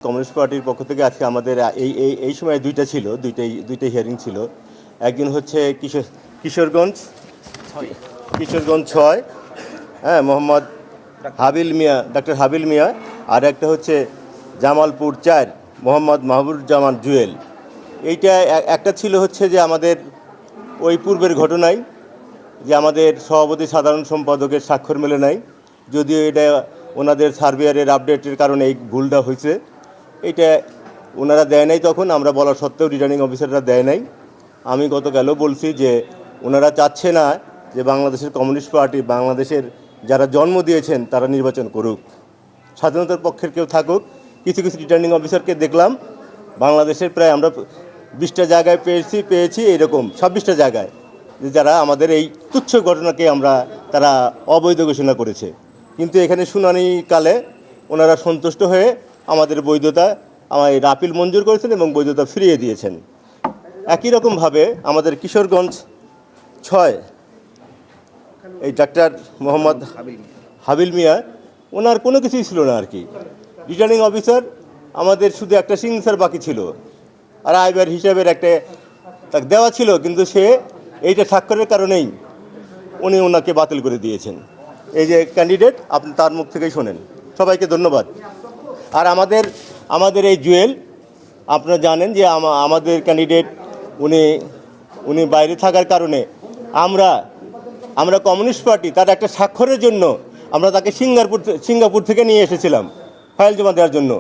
Communist পার্টির পক্ষ থেকে আজকে আমাদের এই সময় দুইটাই হিয়ারিং ছিল। একদিন হচ্ছে কিশোরগঞ্জ 6, হ্যাঁ, মোহাম্মদ হাবিল মিয়া, ডক্টর হাবিল মিয়া, আর একটা হচ্ছে জামালপুর 4, মোহাম্মদ মাহবুবুজ্জামান জুয়েল। এইটা একটা ছিল হচ্ছে যে আমাদের ওই পূর্বের ঘটনায় যে আমাদের সভাপতি সাধারণ সম্পাদকের স্বাক্ষর মেলে নাই, যদিও এটা ওনাদের সার্ভেয়ারের আপডেটের কারণে এই ভুলটা হয়েছে। এটা ওনারা দেয় নাই, তখন আমরা বলা সত্ত্বেও রিটার্নিং অফিসাররা দেয় নাই। আমি গতকালও বলছি যে ওনারা চাচ্ছে না যে বাংলাদেশের কমিউনিস্ট পার্টি, বাংলাদেশের যারা জন্ম দিয়েছেন তারা নির্বাচন করুক, স্বাধীনতার পক্ষের কেউ থাকুক। কিছু কিছু রিটার্নিং অফিসারকে দেখলাম বাংলাদেশের প্রায় আমরা 20টা জায়গায় পেয়েছি এরকম 26টা জায়গায়, যে যারা আমাদের এই তুচ্ছ ঘটনাকে তারা অবৈধ ঘোষণা করেছে। কিন্তু এখানে শুনানিকালে ওনারা সন্তুষ্ট হয়ে আমাদের বৈধতা আপিল মঞ্জুর করেছেন এবং বৈধতা ফিরিয়ে দিয়েছেন। একই রকমভাবে আমাদের কিশোরগঞ্জ 6 এই ডাক্তার মোহাম্মদ হাবিল মিয়া, ওনার কোনো কিছুই ছিল না আর কি। রিটার্নিং অফিসার আমাদের শুধু একটা সিগনেচার বাকি ছিল, আর আইবার হিসাবের একটা তাকে দেওয়া ছিল, কিন্তু সে এইটা স্বাক্ষরের কারণেই উনি ওনাকে বাতিল করে দিয়েছেন। এই যে ক্যান্ডিডেট, আপনি তার মুখ থেকেই শোনেন। সবাইকে ধন্যবাদ। আর আমাদের এই জুয়েল, আপনারা জানেন যে আমাদের ক্যান্ডিডেট উনি বাইরে থাকার কারণে আমরা কমিউনিস্ট পার্টি তার একটা স্বাক্ষরের জন্য আমরা তাকে সিঙ্গাপুর থেকে নিয়ে এসেছিলাম ফাইল জমা দেওয়ার জন্য।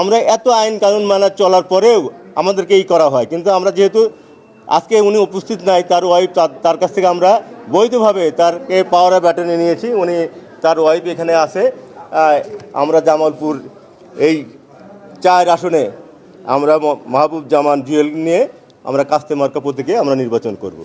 আমরা এত আইন কানুন মানা চলার পরেও আমাদেরকে এই করা হয়, কিন্তু আমরা যেহেতু আজকে উনি উপস্থিত নাই, তার ওয়াইফ, তার কাছ থেকে আমরা বৈধভাবে তারকে পাওয়ার ব্যাটনে নিয়েছি। তার ওয়াইফ এখানে আছে। আমরা জামালপুর এই 4 আসনে আমরা মাহবুবুজ্জামান জুয়েল নিয়ে আমরা কাস্তে মার্কা প্রতীকে আমরা নির্বাচন করব।